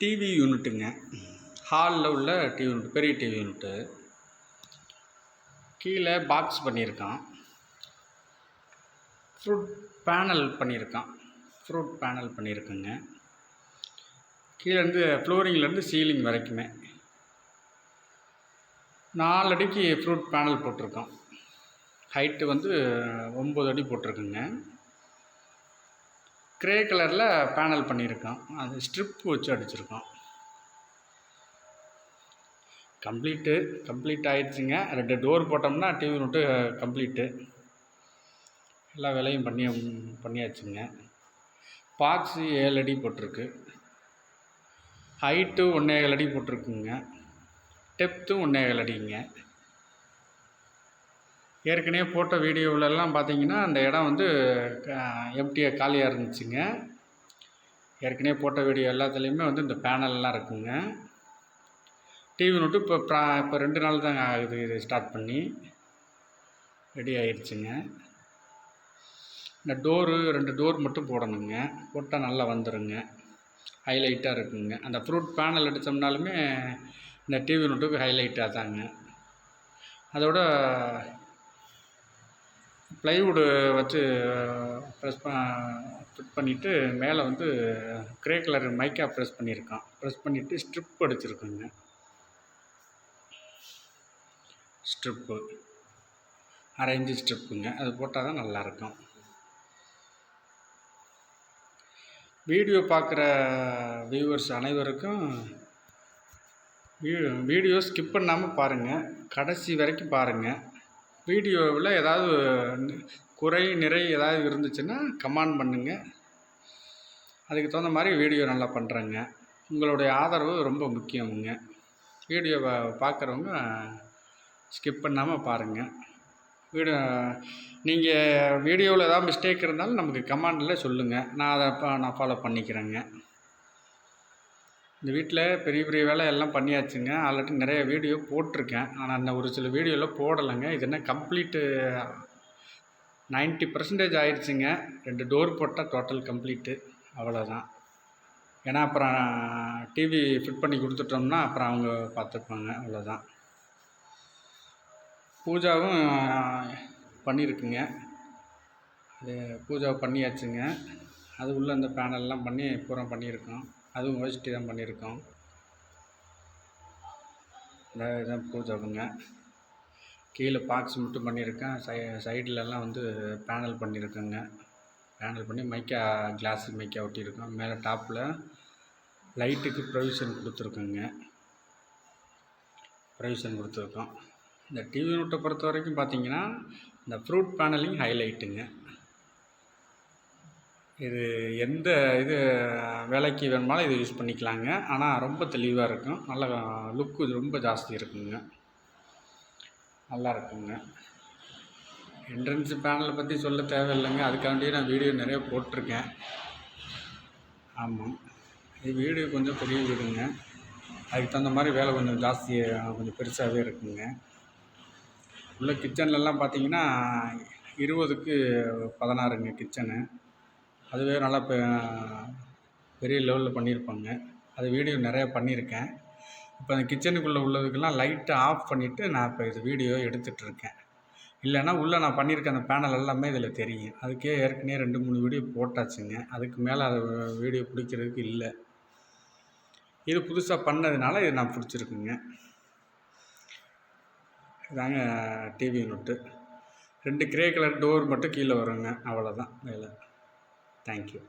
TV யூனிட்டுங்க. ஹாலில் உள்ள டிவி யூனிட், பெரிய டிவி யூனிட்டு. கீழே பாக்ஸ் பண்ணியிருக்கான். ஃப்ரூட் பேனல் பண்ணியிருக்கான். ஃப்ரூட் பேனல் பண்ணியிருக்குங்க. கீழேருந்து ஃப்ளோரிங்லேருந்து சீலிங் வரைக்குமே 4 அடிக்கு ஃப்ரூட் பேனல் போட்டிருக்கோம். ஹைட்டு வந்து 9 அடி போட்டிருக்குங்க. கிரே கலரில் பேனல் பண்ணியிருக்கோம். அது ஸ்ட்ரிப் வச்சு அடிச்சிருக்கோம். கம்ப்ளீட் ஆகிடுச்சுங்க. 2 டோர் போட்டோம்னா டிவி யூனிட்டு கம்ப்ளீட்டு. எல்லா வேலையும் பண்ணியாச்சுங்க. பாக்ஸு 7 அடி போட்டிருக்கு. ஹைட்டு 1.25 அடி போட்டிருக்குங்க. டெப்த்தும் 1.25 அடிங்க. ஏற்கனவே போட்ட வீடியோவிலலாம் பார்த்தீங்கன்னா அந்த இடம் வந்து எம்டியாக காலியாக இருந்துச்சுங்க. ஏற்கனவே போட்ட வீடியோ எல்லாத்துலேயுமே வந்து இந்த பேனல்லாம் இருக்குங்க. டிவி யூனிட்டு இப்போ 2 நாள் தாங்க ஆகுது இது ஸ்டார்ட் பண்ணி. ரெடி ஆயிடுச்சுங்க. இந்த டோரு 2 டோர் மட்டும் போடணுங்க. போட்டால் நல்லா வந்துடுங்க. ஹைலைட்டாக இருக்குங்க. அந்த ஃப்ரூட் பேனல் அடித்தோம்னாலுமே இந்த டிவி யூனிட்டுக்கு ஹைலைட்டாக தாங்க. அதோட ப்ளைவுட்டு வச்சு ஃபிட் பண்ணிவிட்டு மேலே வந்து கிரே கலர் மைக்கா ப்ரெஸ் பண்ணியிருக்கான். ப்ரெஸ் பண்ணிவிட்டு ஸ்ட்ரிப் அடிச்சிருக்குங்க. ஸ்ட்ரிப்பு அரேஞ்சு ஸ்ட்ரிப்புங்க. அது போட்டால் தான் நல்லாயிருக்கும். வீடியோ பார்க்குற வியூவர்ஸ் அனைவருக்கும் வீடியோ ஸ்கிப் பண்ணாமல் பாருங்கள். கடைசி வரைக்கும் பாருங்கள். வீடியோவில் ஏதாவது குறை நிறை ஏதாவது இருந்துச்சுன்னா கமெண்ட் பண்ணுங்கள். அதுக்கு தகுந்த மாதிரி வீடியோ நல்லா பண்ணுறேங்க. உங்களுடைய ஆதரவு ரொம்ப முக்கியமுங்க. வீடியோவை பார்க்குறவங்க ஸ்கிப் பண்ணாமல் பாருங்கள். நீங்கள் வீடியோவில் ஏதாவது மிஸ்டேக் இருந்தாலும் நமக்கு கமெண்டில் சொல்லுங்கள். நான் அதை ஃபாலோ பண்ணிக்கிறேங்க. இந்த வீட்டில் பெரிய பெரிய வேலை எல்லாம் பண்ணியாச்சுங்க. ஆல்ரெடி நிறைய வீடியோ போட்டிருக்கேன். ஆனால் அந்த ஒரு சில வீடியோவில் போடலைங்க. இது என்ன கம்ப்ளீட்டு 90% ஆயிடுச்சுங்க. 2 டோர் போட்டால் டோட்டல் கம்ப்ளீட்டு. அவ்வளோதான். ஏன்னா அப்புறம் டிவி ஃபிட் பண்ணி கொடுத்துட்டோம்னா அப்புறம் அவங்க பார்த்துப்பாங்க. அவ்வளோதான். பூஜாவும் பண்ணியிருக்குங்க. அது பூஜா பண்ணியாச்சுங்க. அது உள்ள அந்த பேனல்லாம் பண்ணி பூரா பண்ணியிருக்கோம். அதுவும் வச்சுட்டு தான் பண்ணியிருக்கோம். இதான் பூஜாவுங்க. கீழே பாக்ஸ் மட்டும் பண்ணியிருக்கேன். சைட்லலாம் வந்து பேனல் பண்ணியிருக்கேங்க. பேனல் பண்ணி கிளாஸ் மைக்கா ஒட்டியிருக்கோம். மேலே டாப்பில் லைட்டுக்கு ப்ரொவிஷன் கொடுத்துருக்கோங்க. இந்த டிவி யூனிட்டை பொறுத்த வரைக்கும் பார்த்தீங்கன்னா இந்த ஃப்ரூட் பேனலிங் ஹைலைட்டுங்க. இது எந்த வேலைக்கு வேணுமாலும் இது யூஸ் பண்ணிக்கலாங்க. ஆனால் ரொம்ப தெளிவாக இருக்கும். நல்ல லுக்கு ரொம்ப ஜாஸ்தி இருக்குங்க. நல்லா இருக்குங்க. என்ட்ரன்ஸ் பேனலை பற்றி சொல்ல தேவையில்லைங்க. அதுக்காண்டியே நான் வீடியோ நிறைய போட்டிருக்கேன். ஆமாம், இது வீடு கொஞ்சம் பெரிய வீடுங்க. அதுக்கு தகுந்த மாதிரி வேலை கொஞ்சம் கொஞ்சம் பெருசாகவே இருக்குங்க. உள்ள கிச்சன்லலாம் பார்த்தீங்கன்னா 20க்கு 16ங்க கிச்சனு. அதுவே நல்லா பெரிய லெவலில் பண்ணியிருப்பாங்க. அது வீடியோ நிறையா பண்ணியிருக்கேன். இப்போ அந்த கிச்சனுக்குள்ளே உள்ளதுக்கெல்லாம் லைட்டை ஆஃப் பண்ணிவிட்டு நான் இப்போ இது வீடியோ எடுத்துகிட்ருக்கேன். இல்லைன்னா உள்ளே நான் பண்ணியிருக்க அந்த பேனல் எல்லாமே இதில் தெரியும். அதுக்கே ஏற்கனவே 2-3 வீடியோ போட்டாச்சுங்க. அதுக்கு மேலே அது வீடியோ பிடிக்கிறதுக்கு இல்லை. இது புதுசாக பண்ணதுனால இது நான் பிடிச்சிருக்குங்க. இதாங்க TV unit. 2 grey colour door மட்டும் கீழே வருங்க. அவ்வளோதான் வேலை. தேங்க்யூ.